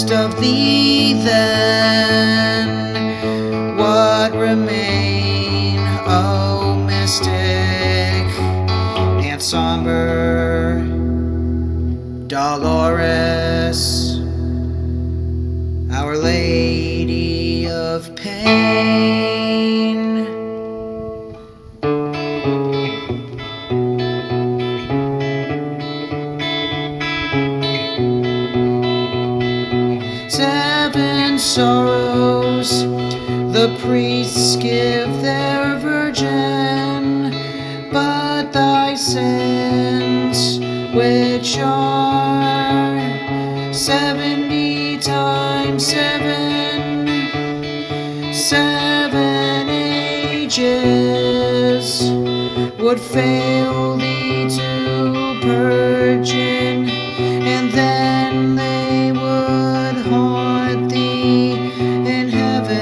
most of thee then? What remain, O mystic and somber Dolores, Our Lady of Pain? Seven sorrows the priests give their virgin, but thy sins, which are 70 times 7, 7 ages, would fail thee to purging, and then they would haunt thee in heaven.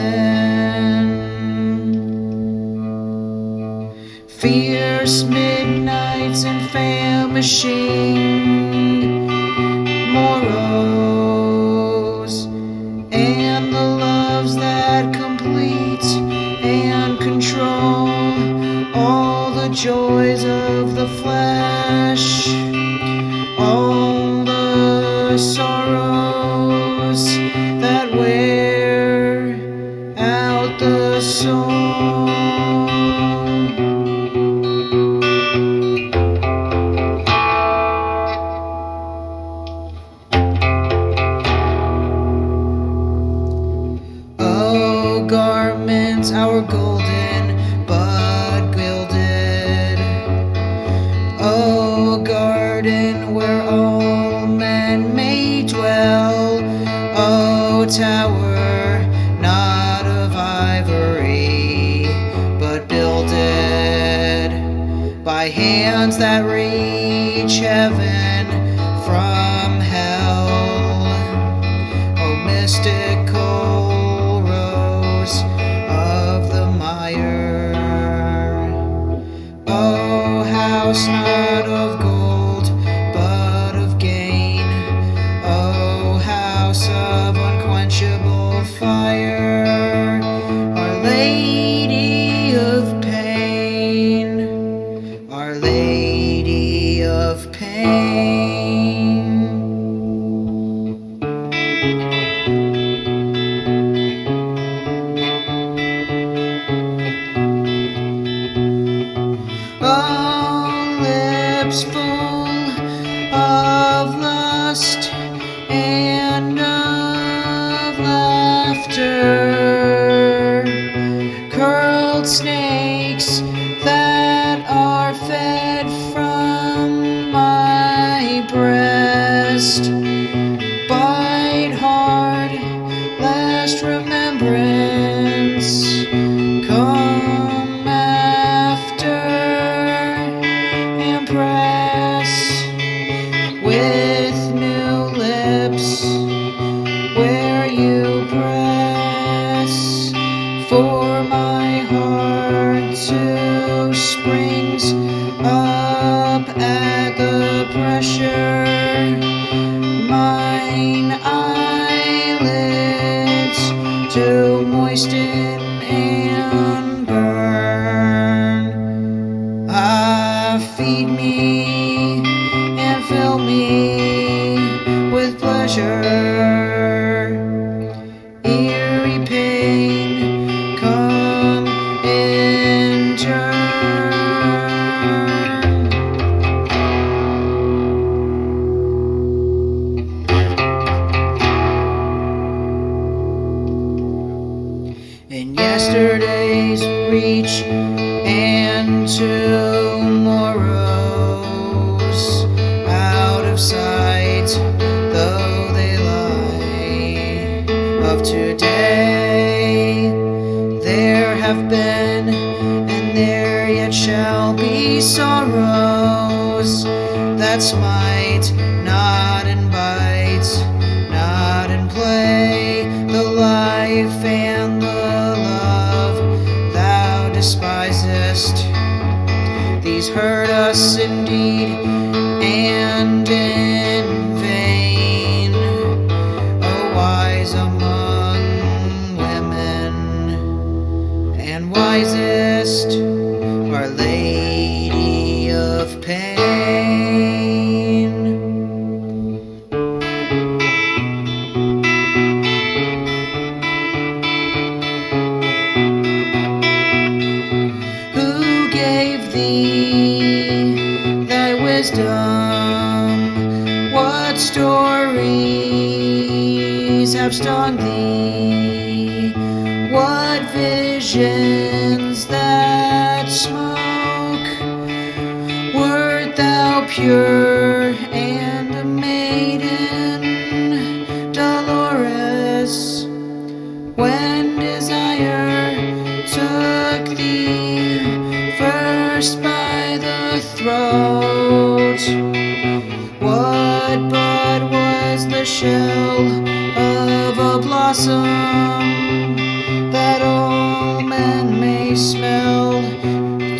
Fierce midnights and famishing morrows, and the loves that complete and control all the joys of the flesh, all the sorrows that wear out the soul. Oh, garments, our golden but gilded, oh, garden where all men may dwell, oh, tower not of ivory but builded by hands that reach heaven from hell, oh, mystical rose of the mire, oh, house not of gold but of gain, oh, house of unquenchable fire, Our Lady of Pain, Our Lady of Pain. Oh, lips full of lust and of laughter, curled snakes that are fed from my breast, bite hard lest remembrance come after, and press with new lips where you press, for my heart too springs up at the pressure, mine eyelids to moisten and burn. Ah, feed me and fill me with pleasure, eerie pain come in turn. In yesterday's reach and tomorrow's out of sight, though they lie, of today there have been and there yet shall be sorrows that smite, not in bite, not in play, the life and the love thou despisest. These hurt us indeed, and in vain. Oh, why wisdom? What stories have stung thee? What visions that smoke? Wert thou pure and a maiden, Dolores, when desire took thee first by the throat? What bud was the shell of a blossom that all men may smell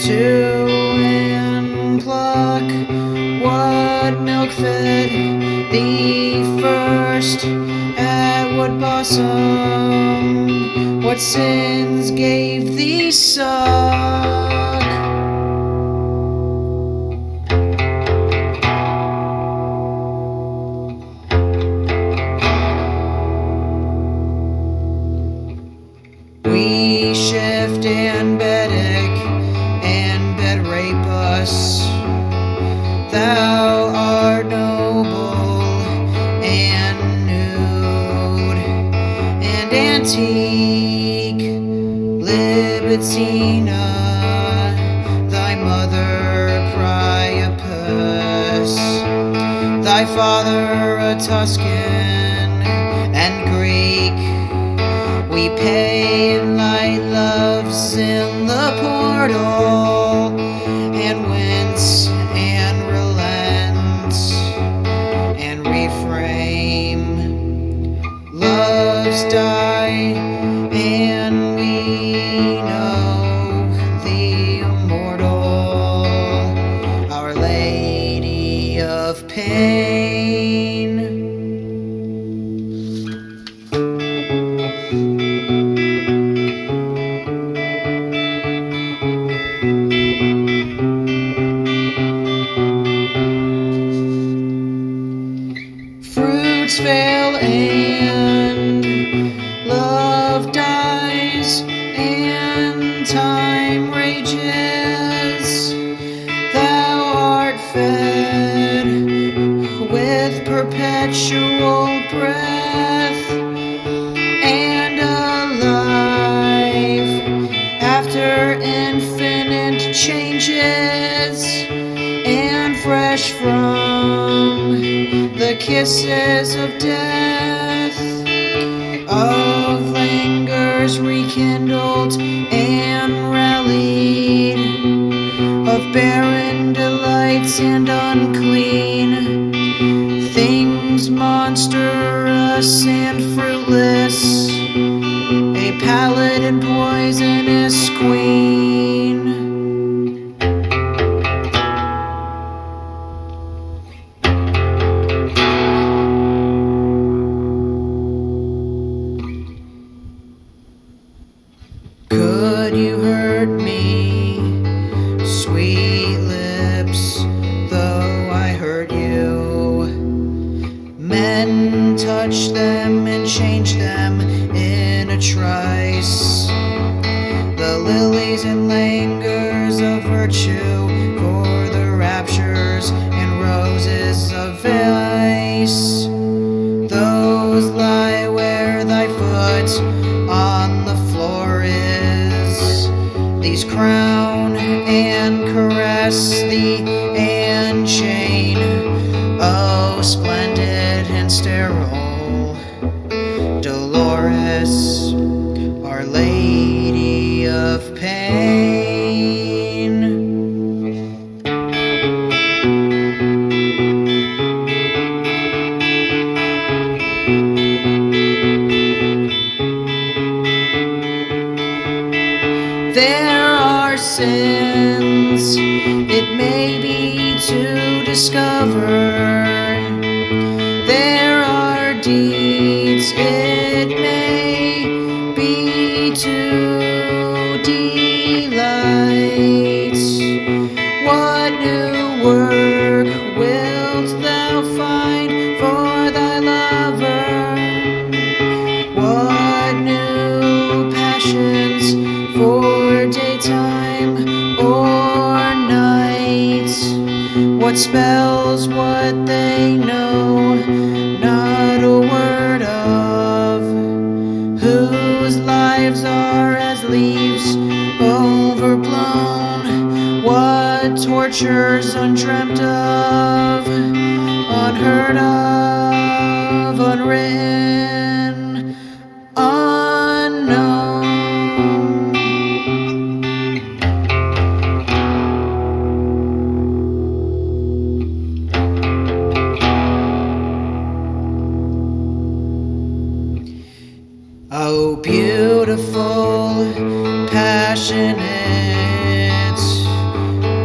to and pluck? What milk fed thee first at what bosom? What sins gave thee suck? We shift and bedic and bed rape us. Thou art noble and nude and antique, Libitina, thy mother Priapus, thy father a Tuscan and Greek. We pay in light loves in the portal, and wince and relent and reframe. Loves die, and we know the immortal, Our Lady of Pain. Fruits fail and love dies and time rages. Thou art fed with perpetual breath and alive after infinite changes, and fresh from the kisses of death, of languors rekindled and rallied, of barren delights and unclean things, monstrous and fruitless, a pallid and poisonous queen. Could you hurt me, sweet lips, though I hurt you? Men touch them and change them in a trice, the lilies and languors of virtue for the raptures and roses of vice. Those lie where thy foot on the floor is. These crown and caress thee and chain, oh splendid and sterile Dolores, Our Lady of Pain. There are sins, it may be to discover. There are deeds, it may be to delight. What new work wilt thou find for thy lover? What new passions for daytime or night? what spells what they know not a word of, whose lives are as leaves overblown, what tortures undreamt of, unheard of, unwritten, unknown. Oh, beautiful, passionate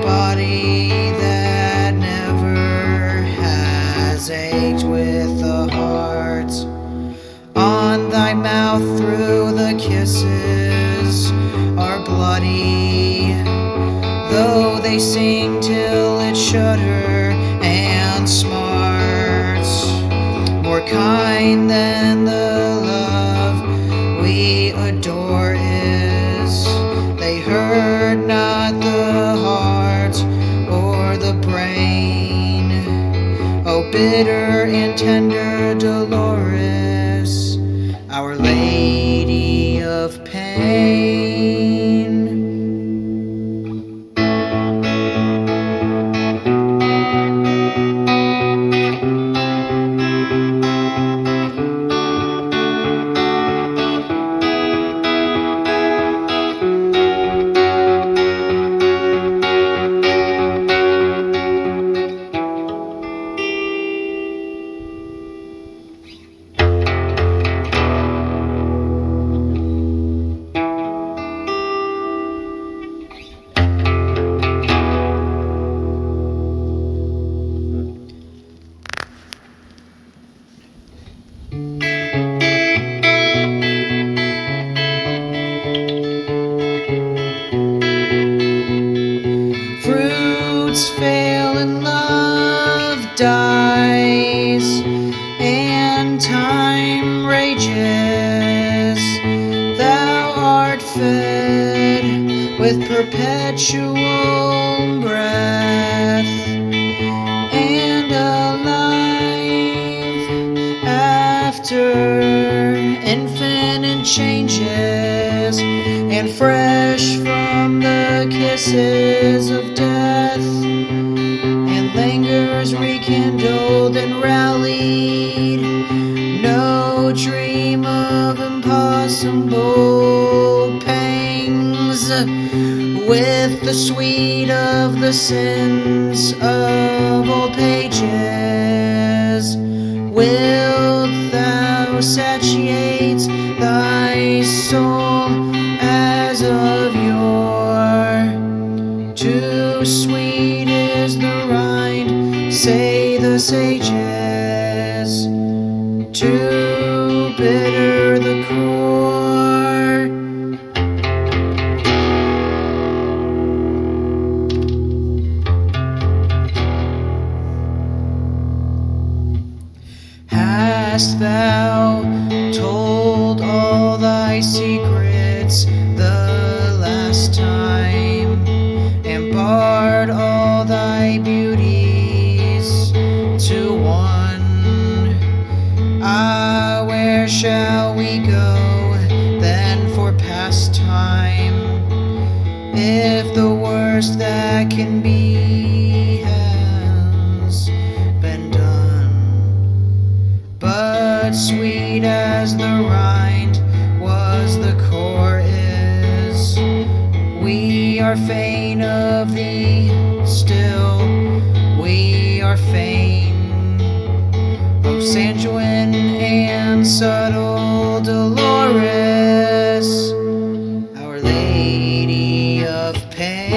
body that never has ached with the heart. On thy mouth through the kisses are bloody, though they sing till it shudder and smart. More kind than the love we adore is, they hurt not the heart or the brain. Oh, bitter and tender Dolores, Our Lady of Pain. Fruits fail and love dies, and time rages. Thou art fed with perpetual breath, and alive after infinite changes, and fresh from the kisses of death, and lingers rekindled and rallied. No dream of impossible pangs, with the sweet of the sins of old pages, wilt thou satiate thy soul as of yore. Too sweet is the rind, say the sages, too bitter the core. Hast thou told all thy secrets the last time, and barred all thy beauties to one? Ah, where shall we go then for pastime, if the worst that can be has been done? But sweet as the rind was the core is, we are fain of thee still, we are fain of sanguine and subtle Dolores, Our Lady of Pain.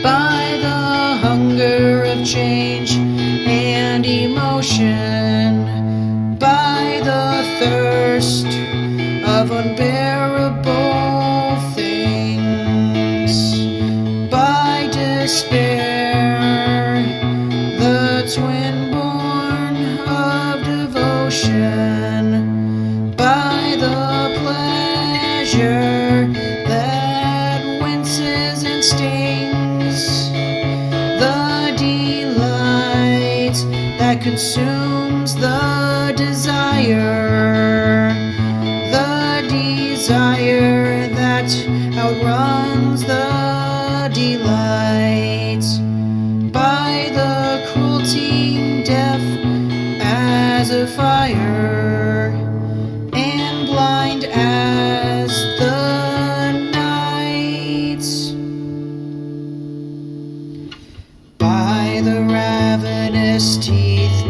By the hunger of change and emotion, by the thirst of unbearable things, by despair, the twin born of devotion, pleasure that winces and stings, the delight that consumes the desire that outruns the delight, by the cruelty deaf as a fire and blind as the night, by the ravenous teeth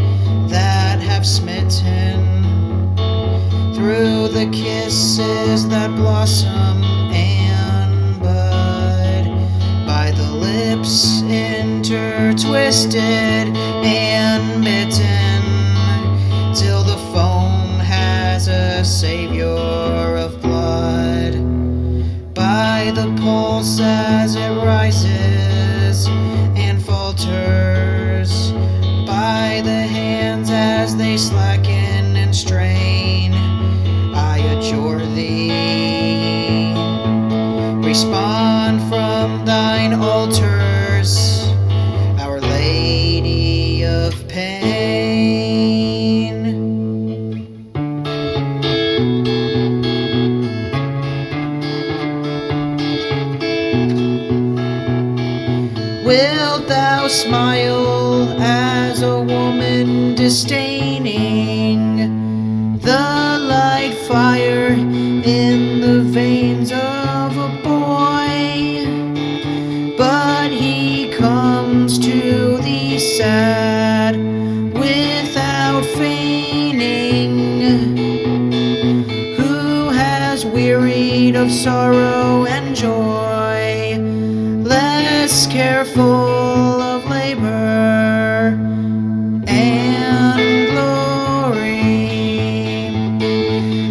that have smitten through the kisses that blossom and bud, by the lips intertwisted and mitten, till the foam has a savior of blood, by the pulse as it rises and falters, by the hands as they slacken and strain. I adjure thee, respond from thine altars, Our Lady of Pain. Wilt thou smile as a woman disdaining the light fire in the veins of a boy? But he comes to thee sad without feigning, who has wearied of sorrow and joy, less careful of labor and glory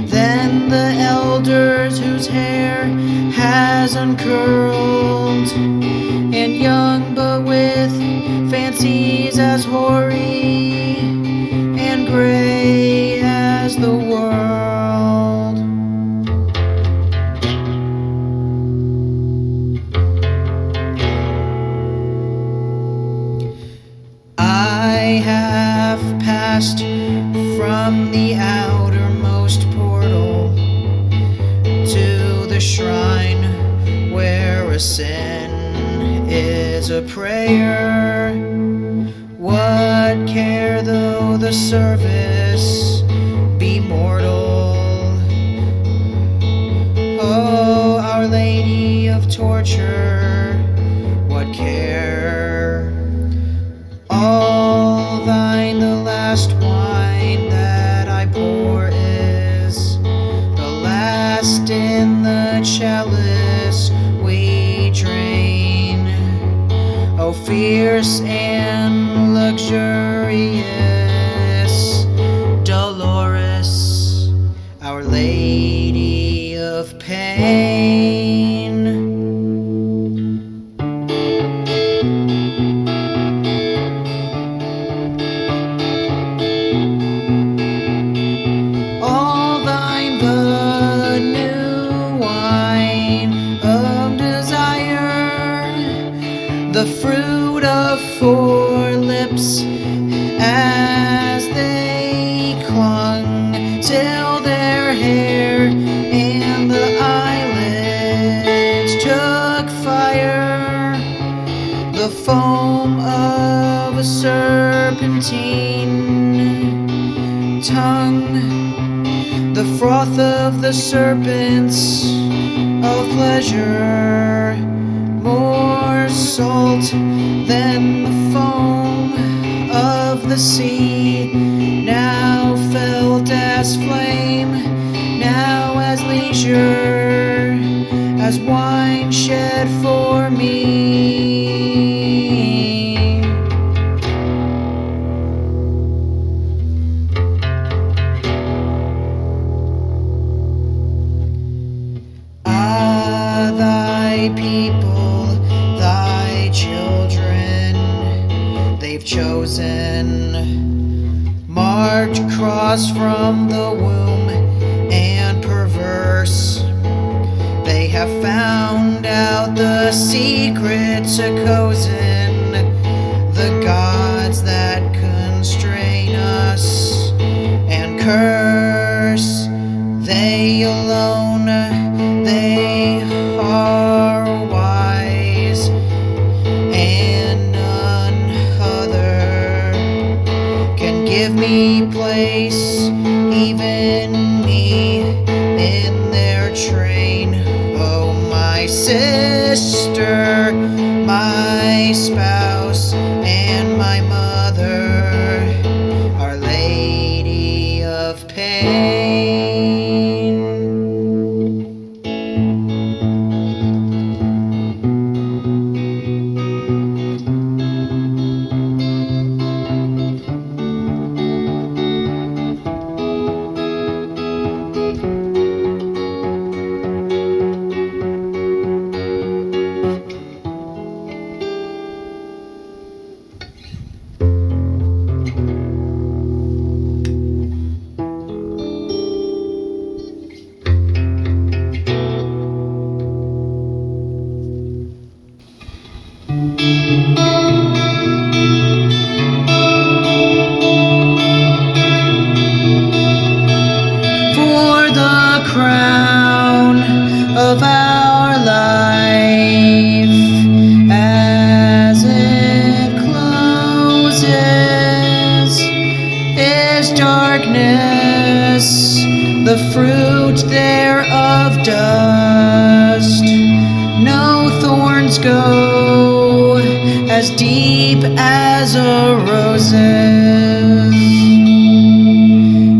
than the elders whose hair has uncurled, and young but with fancies as hoary and gray as the world. I have passed from the outermost portal to the shrine where a sin is a prayer. What care though the service be mortal? Oh, Our Lady of Torture, what care? All thine the last wine that I pour is the last in the chalice we drain. Oh, fierce and luxurious Dolores, Our Lady of Pain. All thine the new wine of desire, the fruit of four lips as they clung till their hair and the eyelids took fire, the foam of a serpentine tongue, the froth of the serpents of pleasure, more salt than the foam of the sea, now felt as flame, now as leisure, as wine shed for me. Thy people, thy children, they've chosen, marked cross from the womb and perverse, have found out the secret to cozen the gods that constrain us and curse. They alone, they are wise, and none other can give me place, even me in their train. Oh, my sister, my spouse, and my mother, Our Lady of Pain. For the crown of our life, as it closes, is darkness, the fruit thereof dust. No thorns go as deep as a rose's,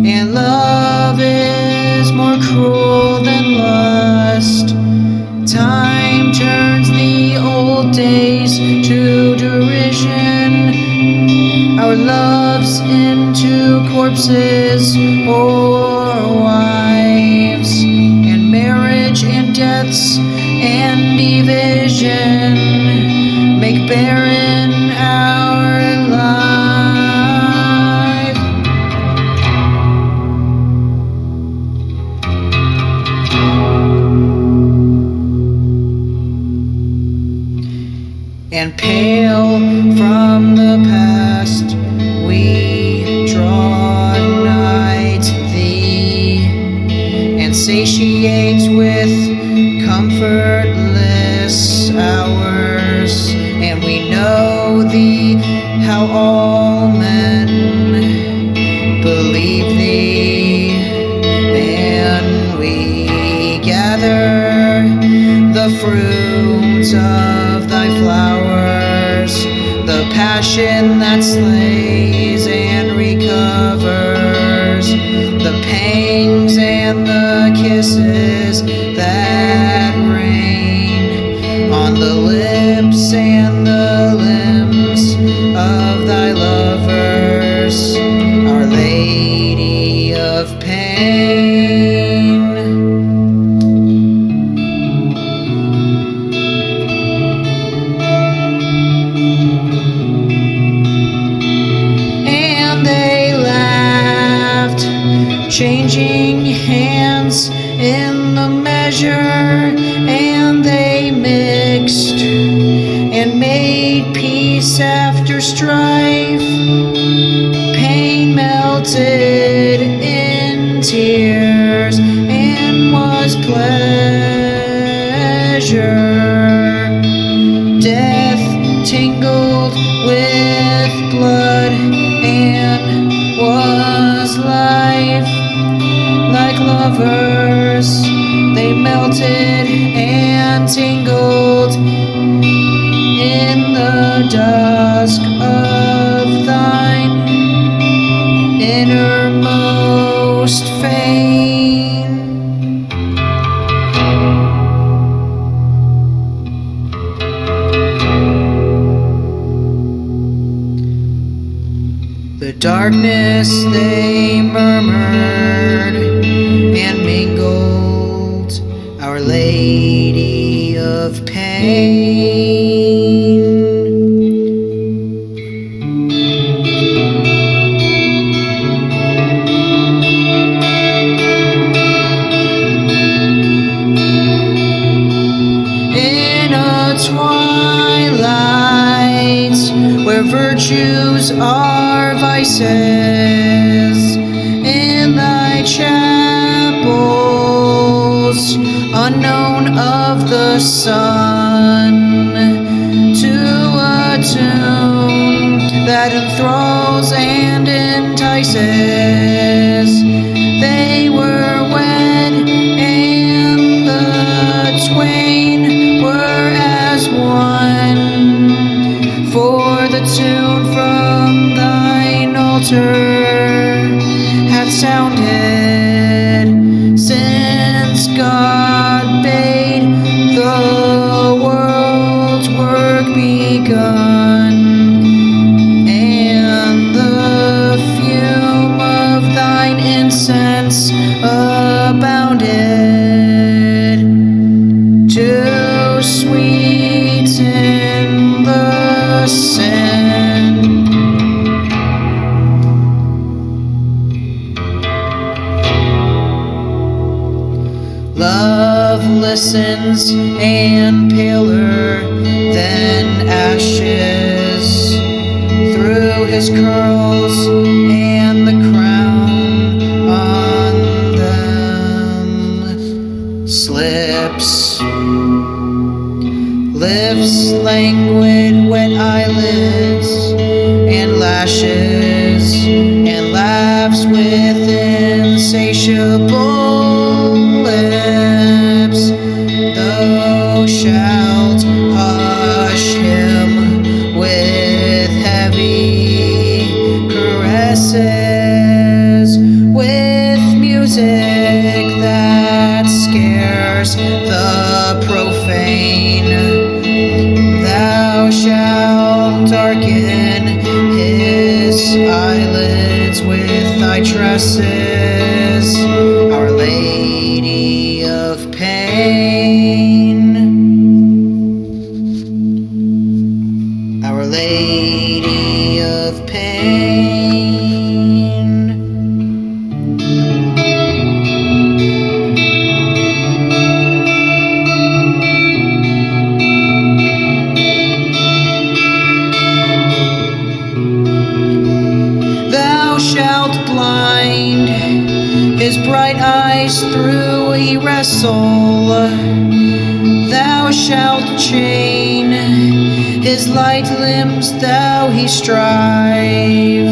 and love is more cruel than lust. Time turns the old days to derision, our loves into corpses or wives, and marriage and deaths and division make barren our life. And pale from the past we draw nigh to thee, and satiate with comfortless hours, and we know thee, how all men believe thee, and we gather the fruits of thy flowers, the passion that slays and recovers, the pangs and the kisses that rain on the lips and the limbs of thy lovers, Our Lady of Pain. And they laughed, changing hands in the measure, and they mixed and made peace after strife. Pain melted in tears and was pleasure. Death tingled with blood and was life. Like lovers, they melted and tingled in the dusk of thine innermost fane. The darkness they murmured and mingled, Our Lady of Pain. twilight, where virtues are vices, in thy chapels, unknown of the sun, to a tune that enthralls and entices. They were wed, and the twain were as one, for the tune from thine altar hath sounded, since God bade the world's work begun, and the fume of thine incense abounded, to sweeten the scent. Love listens, and paler than ashes, through his curls and the crown on them slips, lifts languid wet eyelids and lashes, and laughs with insatiable lips. Thou shalt hush him with heavy caresses, with music that scares the profane. Thou shalt darken his eyelids with thy tresses, Our Lady of Pain, Our Lady of Pain. Thou shalt blind his bright eyes through he wrestle, thou shalt chain his light limbs thou he strive.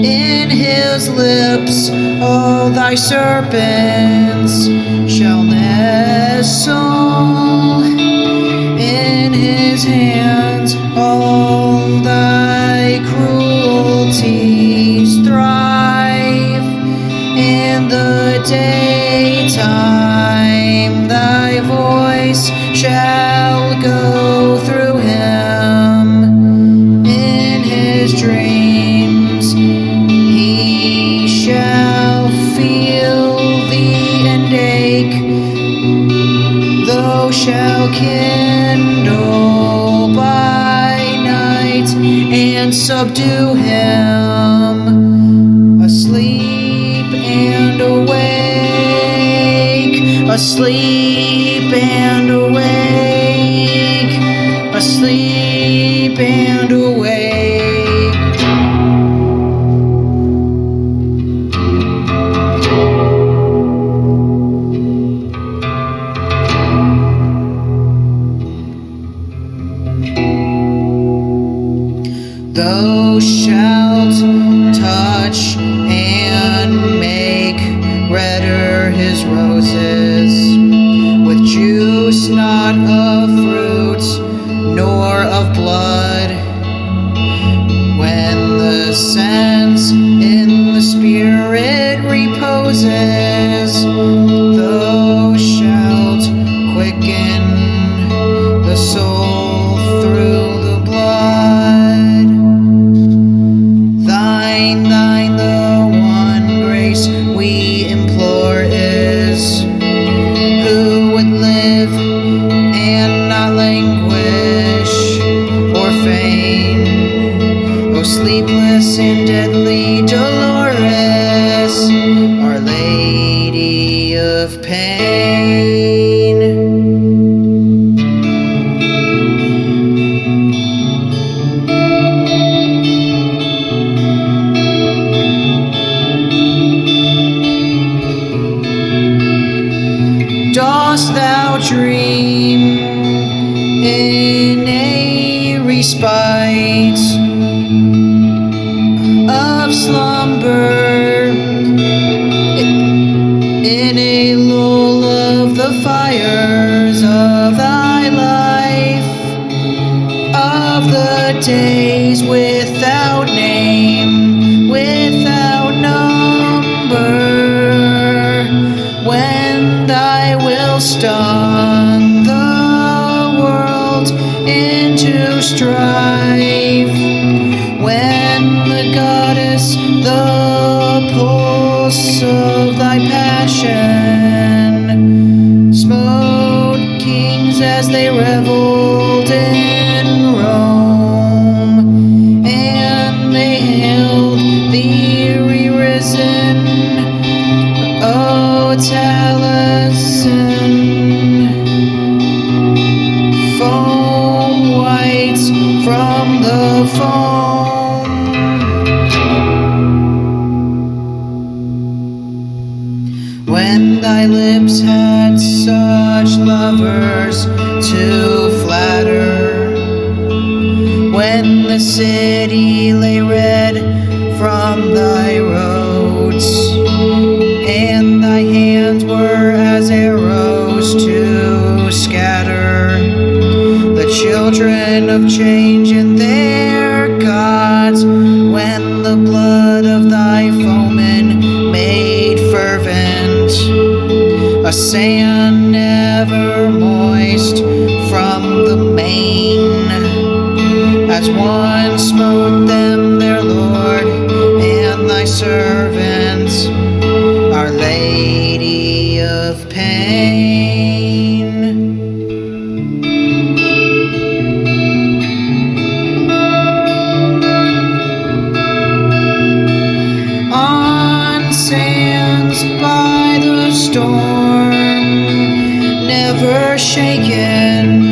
In his lips all thy serpents shall nestle, in his hands all thy cruelties thrive. In the daytime thy voice shall go through him, in his dreams he shall feel thee and ache. Thou shalt kindle by night and subdue him, asleep and awake, asleep and awake, asleep and awake. Thou shalt touch and make redder his roses, with juice not of fruits nor of blood, when the sense in the spirit reposes. Thou shalt quicken the soul through the blood. Thine the one grace we implore is, who would live and not languish or feign. O sleepless and deadly Dolores, Our Lady of Pain. dost thou dream in a respite of slumber, in a lull of the fires of thy life, of the days without name, without number, when thy will stung the world into strife, when the goddess, the pulse of thy passion, smote kings as they reveled in Rome, and they hailed thee re-risen, O Taliesin, foam white from the foam. When thy lips had such lovers to flatter, when the city lay red from thy roads, and thy hands were as arrows to scatter the children of change and their gods, when the blood of thy foemen made fervent a sand never moist from the main, as one smote them their Lord and thy servant, Our Lady of Pain. On sands by the storm, never shaken,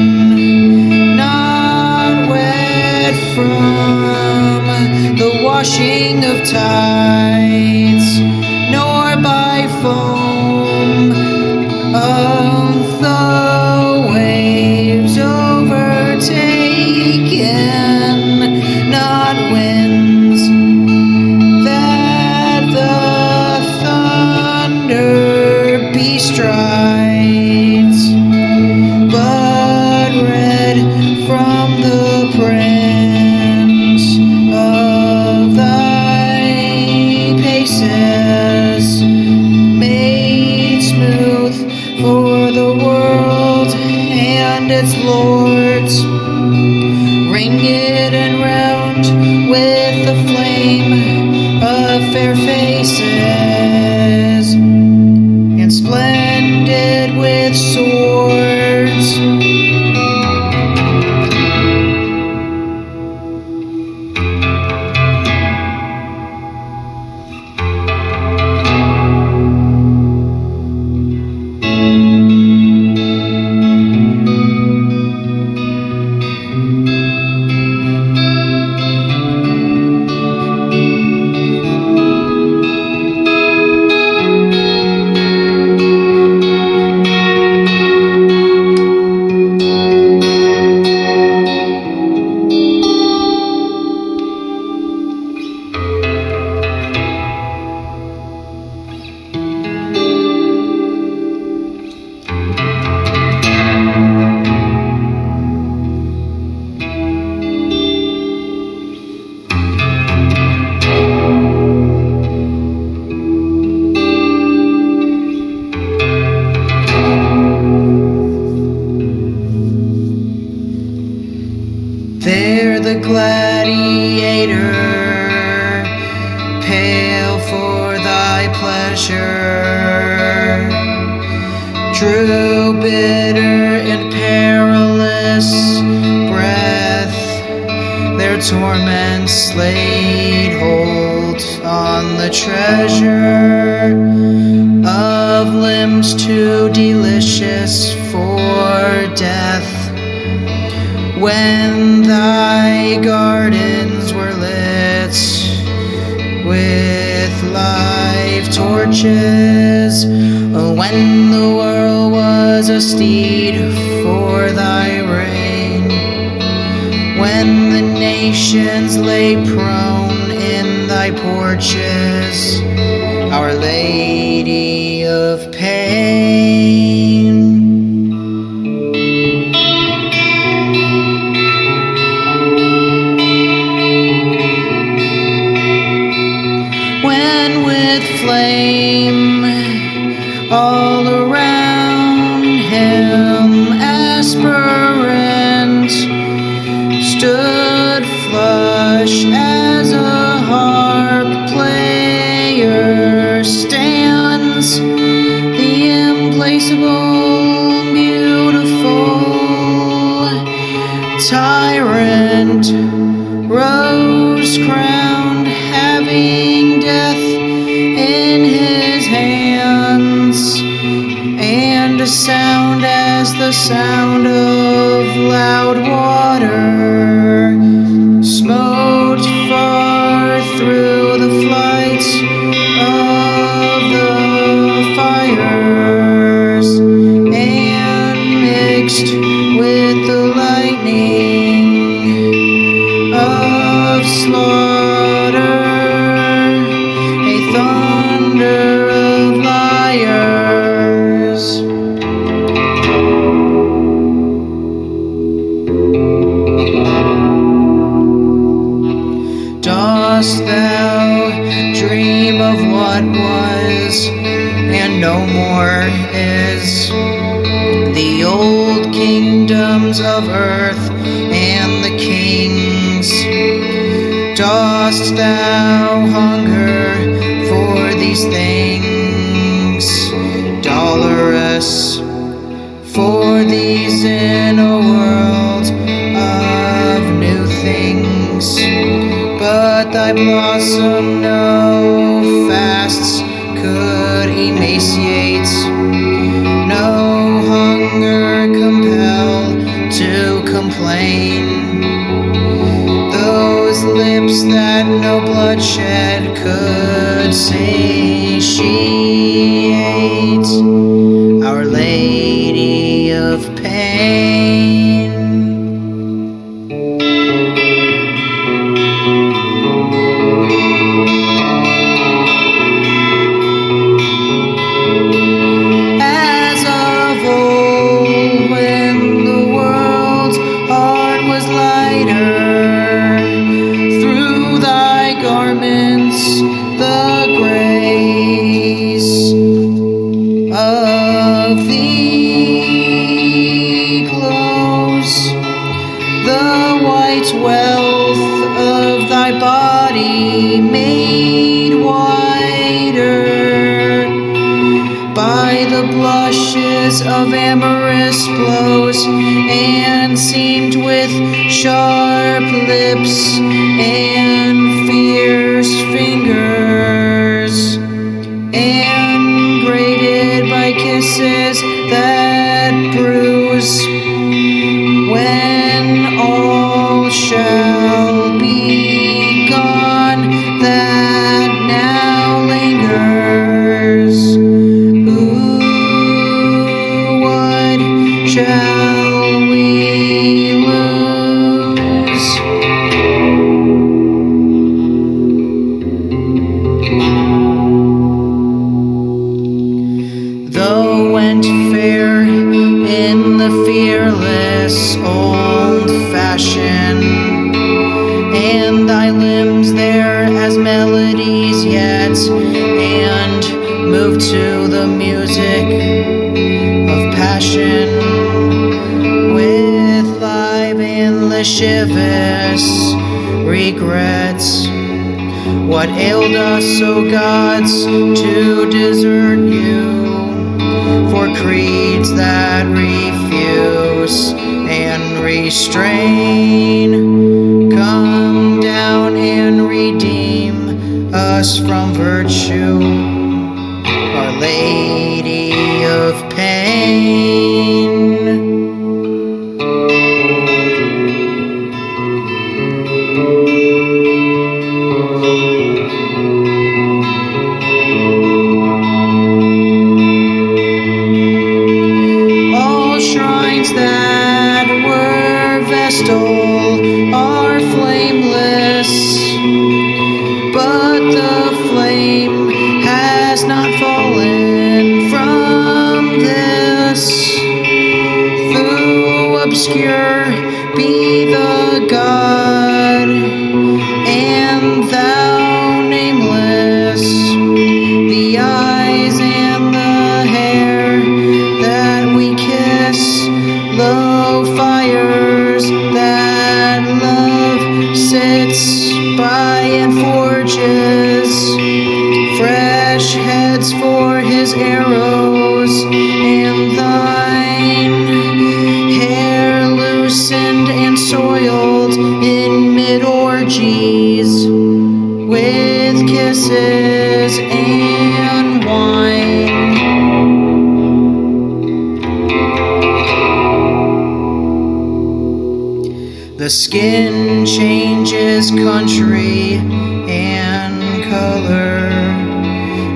not wet from the washing of tides, nor by foam of the waves overtaken, not winds that the thunder bestrides, but red from the prints of thy paces, made smooth for the world and its lords, ringed and round with the flame of fair faces, and splendid with swords. There the gladiator, pale for thy pleasure, drew bitter and perilous breath. Their torments laid hold on the treasure of limbs too delicious for death. When thy gardens were lit with live torches, when the world was was a steed for thy reign. When the nations lay prone in thy porches, Our Lady of Pain. When with flame all around him aspirant stood flush as a harp player stands, the implacable, beautiful tyrant rose crowned, having death in his hands, and a sound as the sound of loud water smote far through the flights of the fires, and mixed with the lightning of slaughter, a thunder of liars. Dost thou dream of what was and no more is? The old kingdoms of earth and the kings. Dost thou hunger for these things, Dolores, for these in a world of new things? But thy blossom no fasts could emaciate, no hunger compel to complain. Those lips that no bloodshed could satiate, Our Lady of Pain. As of old, when the world's heart was lighter, through thy garments the grace of thee glows, the white wealth of thy body made whiter by the blushes of amorous blows, and seamed with sharp lips and fierce fingers, and grated by kisses that bruise. When all shall be gone that now lingers, ooh, what shall we lose? Though went fair in the fearless old fashion, and thy limbs there as melodies yet, and moved to the music of passion, with live and lascivious regrets. What ailed us, O gods, to desert you for creeds that refuse and restrain? Come down and redeem us from virtue, Our Lady of Pain. obscure be the God, and thou nameless, the eyes and the hair that we kiss, low fires that love sits by and forges, fresh heads for his arrows, and thine hair loosened and soiled in mid-orgies with kisses and wine. The skin changes country and color,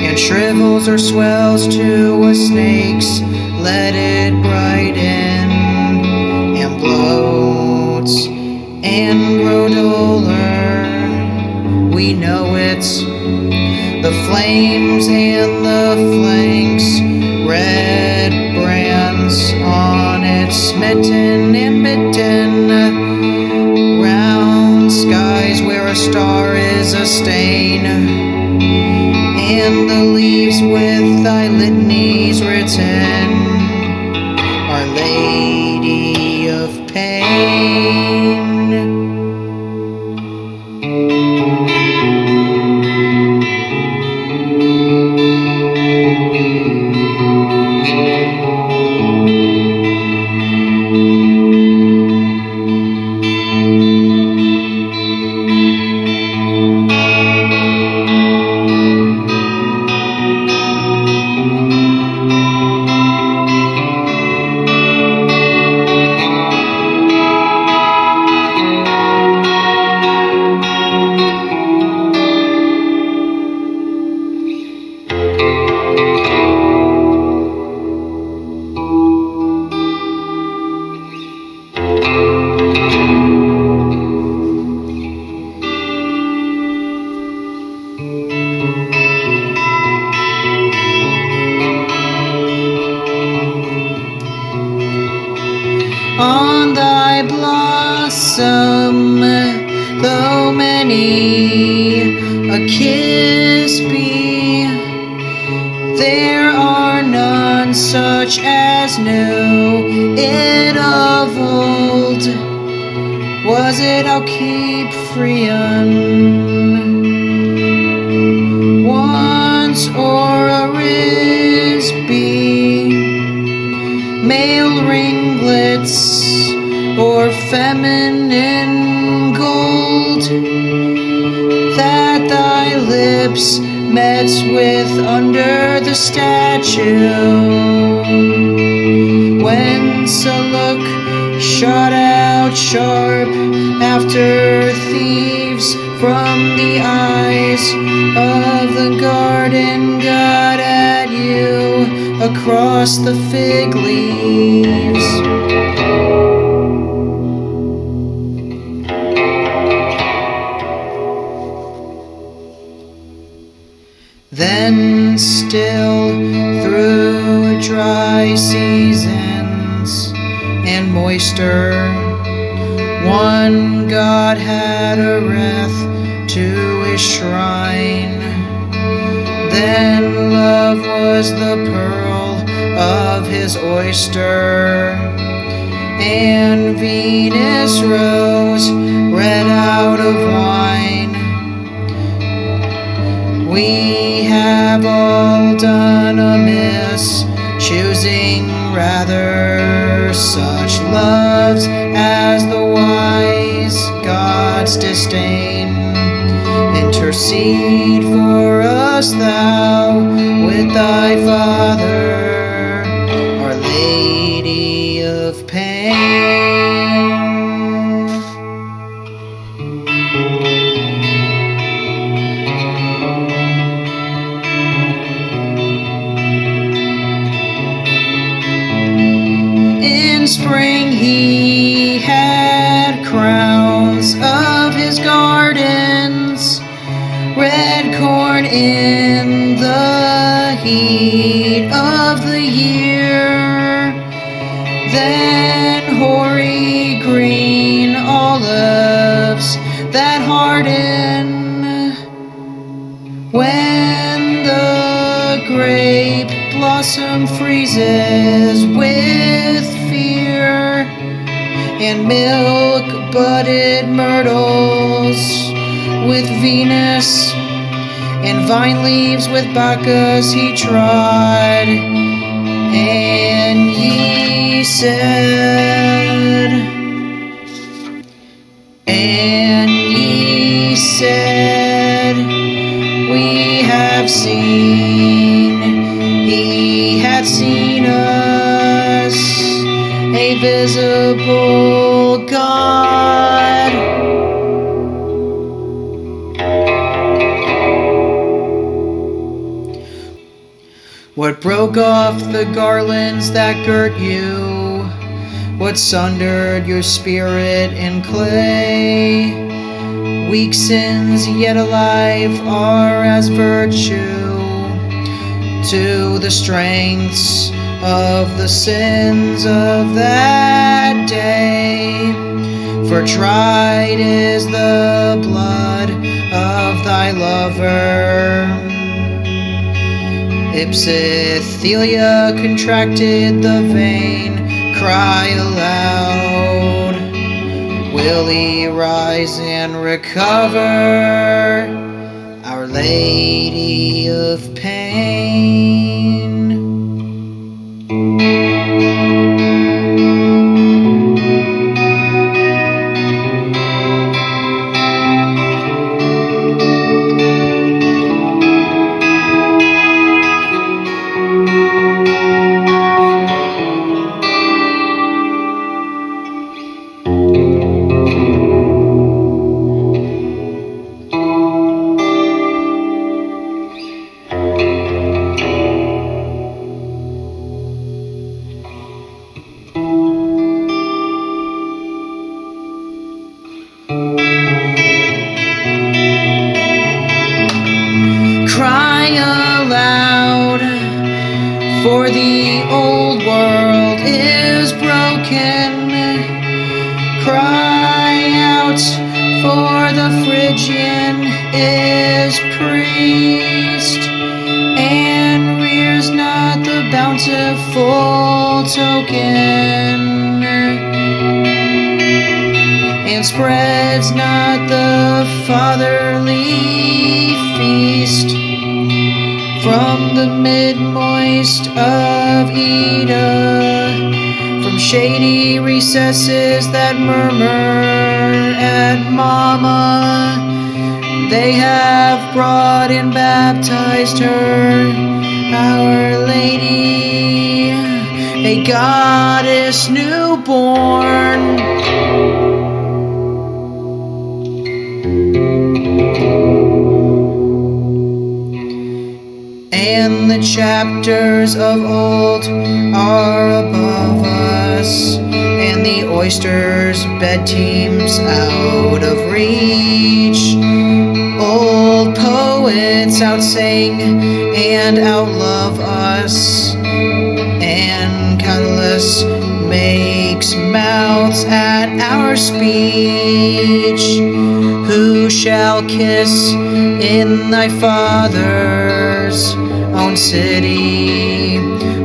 and shrivels or swells to a snake's. Let it brighten and bloats and grow duller. We know it. The flames and the flanks, red brands on its smitten and bitten. Round skies where a star is a stain, and the leaves with thy litanies written, Our Lady of Pain. On thy blossom, though many a kiss be, there are none such as knew it of old. Was it Alciphrian once, or a Risby, male ringlets or feminine gold, that thy lips met with under the statue, whence a look shot out sharp after thieves from the eyes of the garden god at you across the fig leaves. Then still through dry seasons and moister, one god had a wreath to his shrine. Then love was the pearl of his oyster, and Venus rose red out of wine. We have all done amiss, choosing rather such loves as the wise gods disdain. Intercede for us, thou, with thy Father, Our Lady of Pain. In spring he had crowns of his gardens, red corn in the heat of the year. Then hoary that harden when the grape blossom freezes with fear, and milk-budded myrtles with Venus, and vine leaves with Bacchus he trod. And ye said, we have seen, he hath seen us, a visible God. What broke off the garlands that girt you? What sundered your spirit in clay? Weak sins yet alive are as virtue to the strengths of the sins of that day. For tried is the blood of thy lover. Ipsithelia contracted the vein, cry aloud. Will he rise and recover? Our Lady of Pain. For the old world is broken. Cry out, for the Phrygian is priest, and rears not the bountiful token, and spreads not the fatherly feast. From the mid-moist of Ida, from shady recesses that murmur at Mama, they have brought and baptized her, Our Lady, a goddess newborn. And the chapters of old are above us, and the oysters' bed teams out of reach. Old poets outsing and outlove us, and Catullus makes mouths at our speech. Who shall kiss in thy father's own city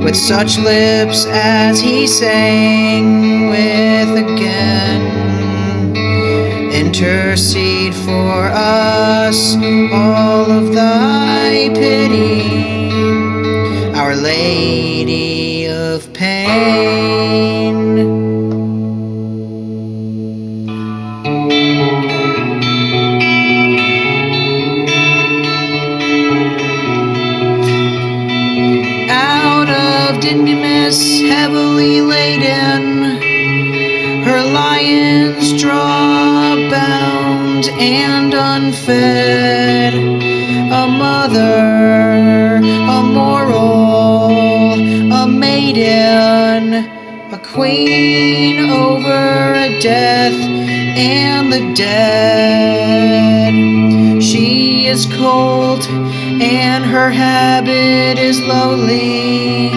with such lips as he sang with again? Intercede for us, all of thy pity, Our Lady of Pain. Dynamis heavily laden, her lions draw bound and unfed, a mother, a moral, a maiden, a queen over death and the dead. She is cold and her habit is lowly,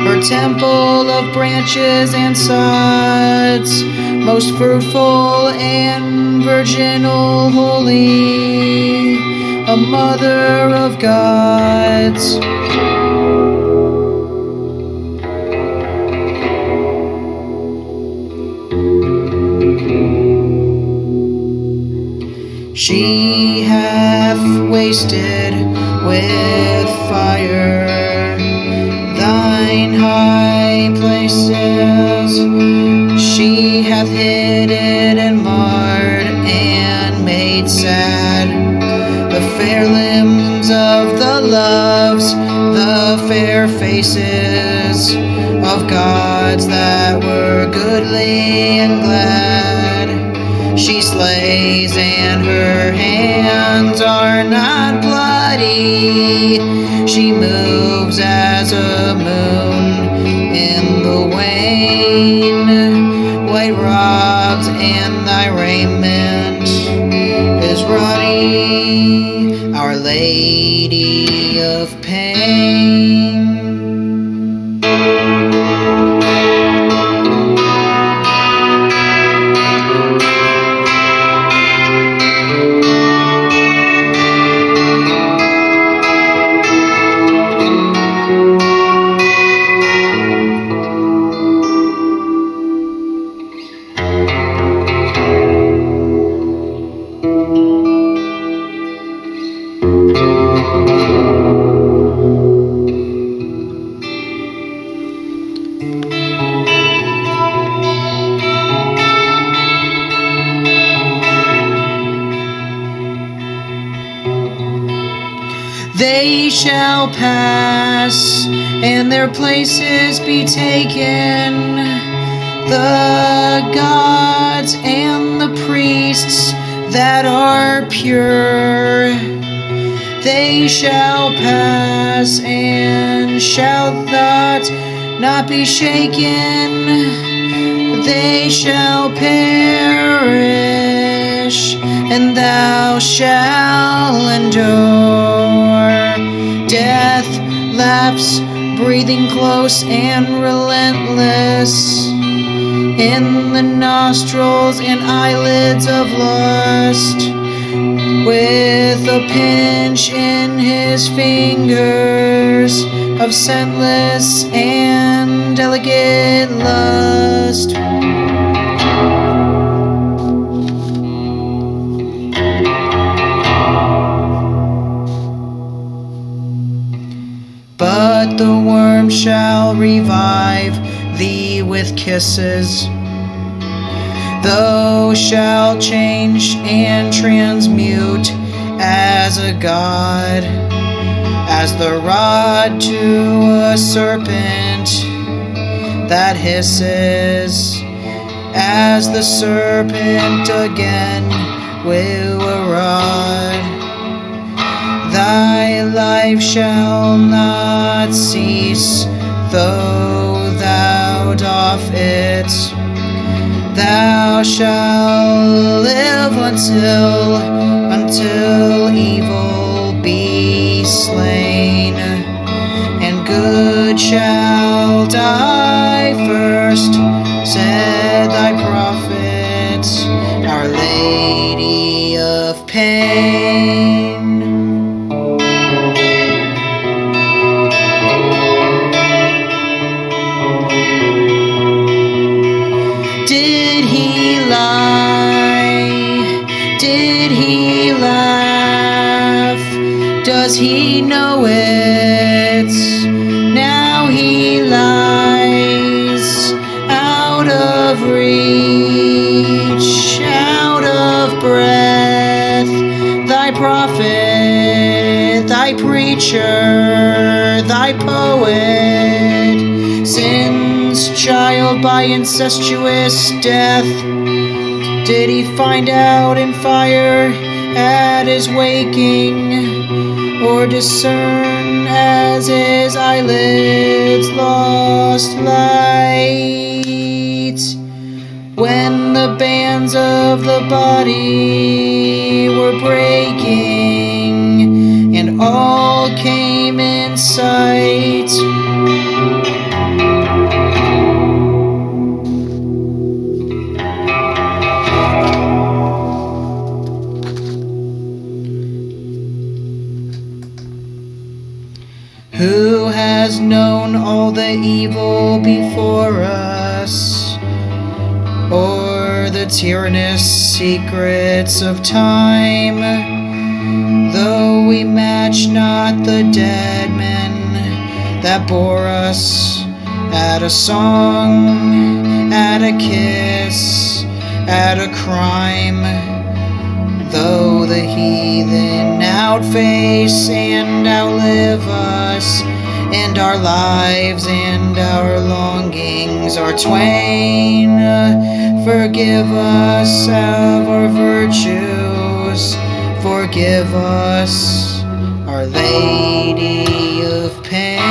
her temple of branches and sods, most fruitful and virginal, holy, a mother of gods. She hath wasted with fire thine high places. She hath hidden and marred and made sad the fair limbs of the loves, the fair faces of gods that were goodly and glad. She slays and her hands are not bloody. She moves as a moon in the wane. White robes and thy raiment is ruddy, Our Lady of Pain. They shall pass, and their places be taken, the gods and the priests that are pure. They shall pass, and shall not be shaken. They shall perish, and thou shalt endure. Death laps, breathing close and relentless, in the nostrils and eyelids of lust, with a pinch in his fingers of scentless and delicate lust. But the worm shall revive thee with kisses. Thou shalt change and transmute as a god, as the rod to a serpent that hisses, as the serpent again with a rod. Thy life shall not cease, though thou doff it. Thou shalt live until evil be slain, and good shall die first, said thy prophet, Our Lady of Pain. Did he lie? Did he laugh? Does he know it? Now he lies out of reach, out of breath. Thy prophet, thy preacher, thy poet, sin's child by incestuous death, did he find out in fire at his waking, or discern as his eyelids lost light, when the bands of the body were breaking, and all came in sight? down all the evil before us, or the tyrannous secrets of time. Though we match not the dead men that bore us at a song, at a kiss, at a crime. Though the heathen outface and outlive us, and our lives and our longings are twain, forgive us of our virtues, forgive us, Our Lady of Pain.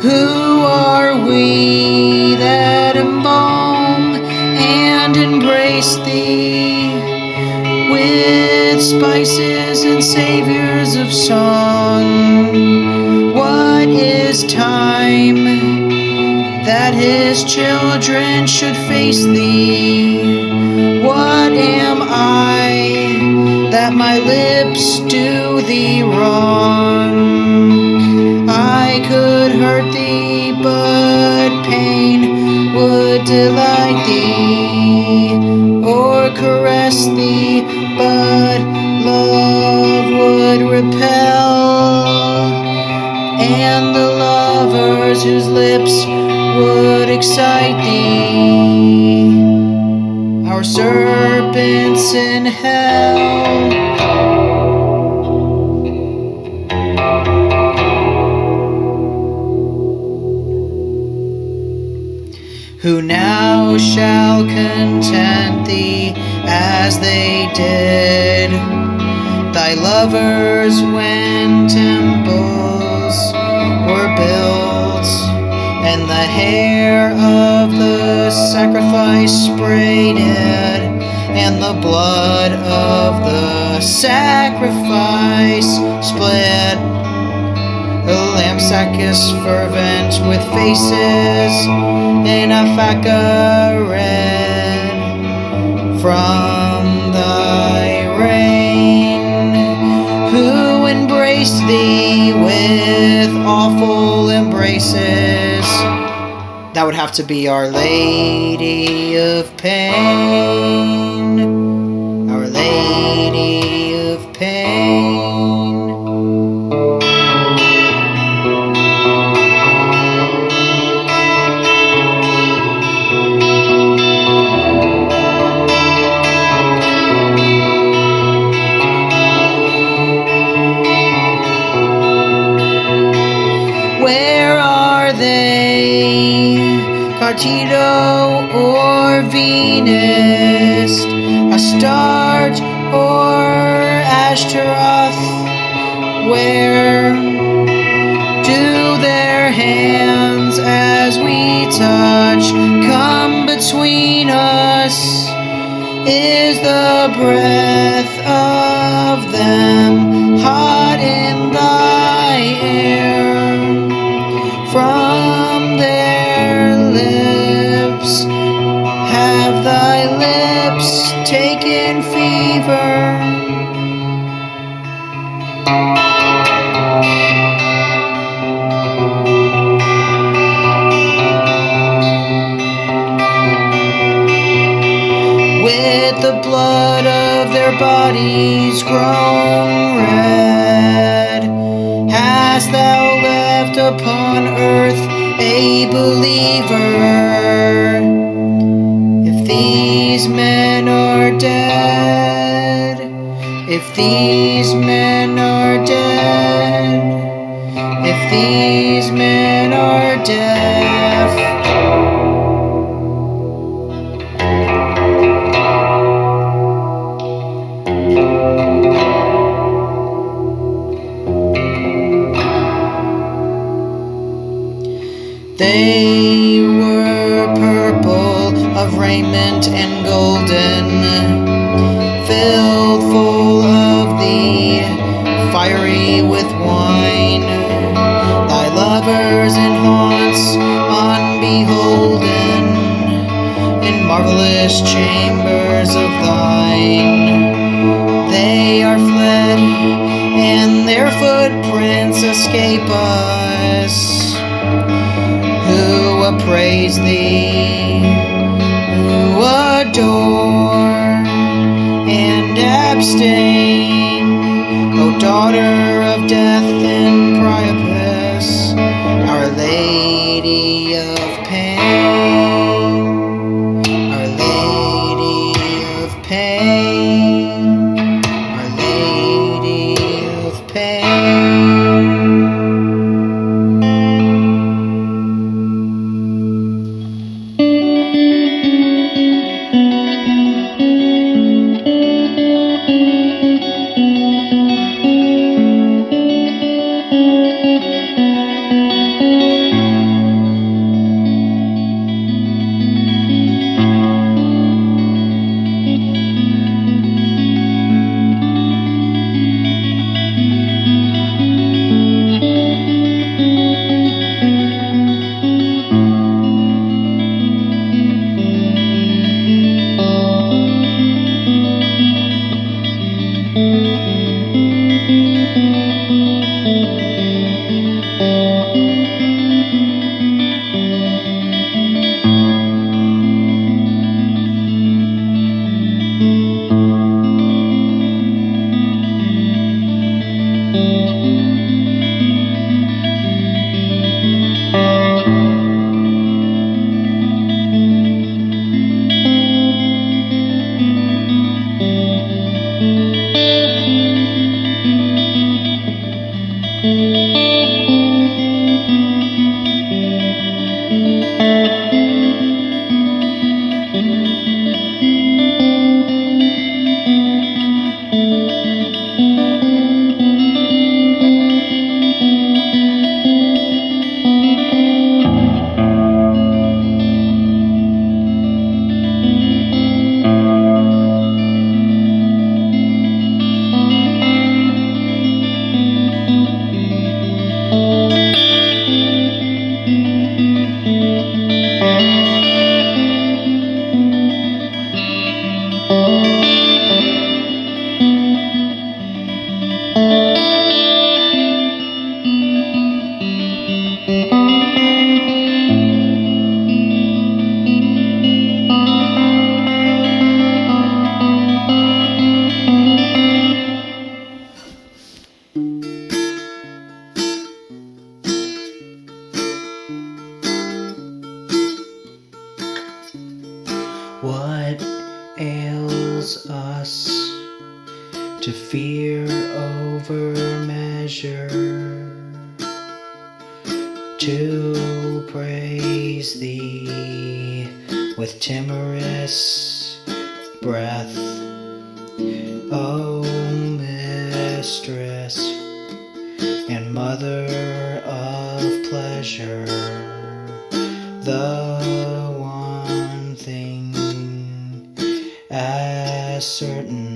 Who are we that embalm and embrace Thee with spices and saviors of song? What is time that His children should face Thee? What am I that my lips do Thee wrong? I could hurt Thee, but pain would delight Thee, or caress Thee, but love would repel, and the lovers whose lips would excite Thee are serpents in hell. Who now shall content Thee as they did Thy lovers when temples were built, and the hair of the sacrifice braided, and the blood of the sacrifice split. The Lampsacus fervent with faces in a faca red from Thy reign, who embraced Thee with awful embraces. That would have to be Our Lady of Pain, Our Lady of Pain. Where are they, Cartito or Venus, Astarte or Ashtaroth? Where do their hands as we touch come between us? Is the breath of them hot in Thy air? From their lips have Thy lips taken fever? With the blood of their bodies grown red, hast Thou left upon earth a believer? If these men are dead, if these men are dead, if these men are deaf, they were purple of raiment and golden, filled full of Thee, fiery with wine. Thy lovers in haunts unbeholden, in marvelous chambers praise thee, who adore and abstain, O daughter of death and Priapus, Our Lady of Pain, Our Lady of Pain, Our Lady of Pain. What ails us to fear over measure, to praise thee with timorous breath, O mistress and mother of pleasure, the one thing as certain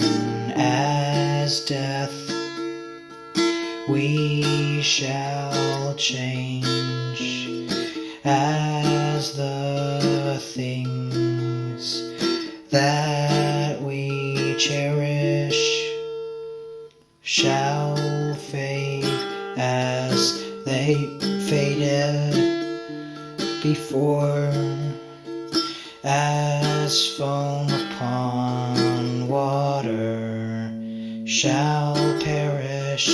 as death, we shall change as the things that we cherish shall fade as they faded before, as foam upon water shall perish,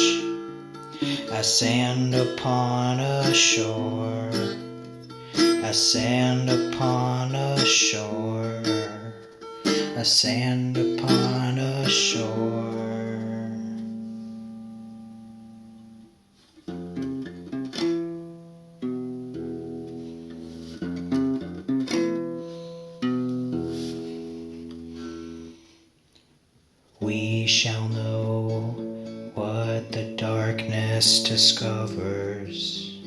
as sand upon a shore, as sand upon a shore, as sand upon a shore. We shall know what the darkness discovers,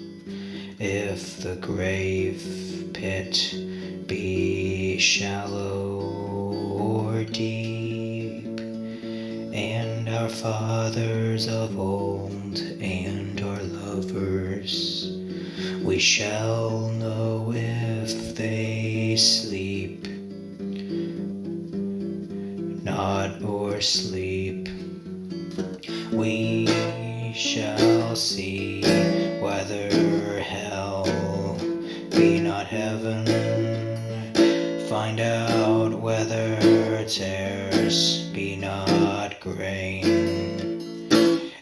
if the grave pit be shallow or deep, and our fathers of old and our lovers, we shall know if they sleep not or sleep. We shall see whether hell be not heaven solitaires, peanut grain,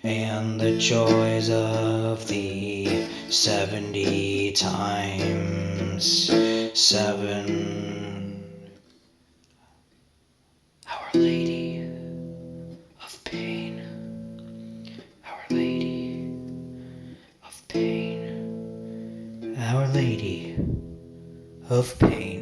and the joys of the 70 times 7. Our Lady of Pain, Our Lady of Pain, Our Lady of Pain.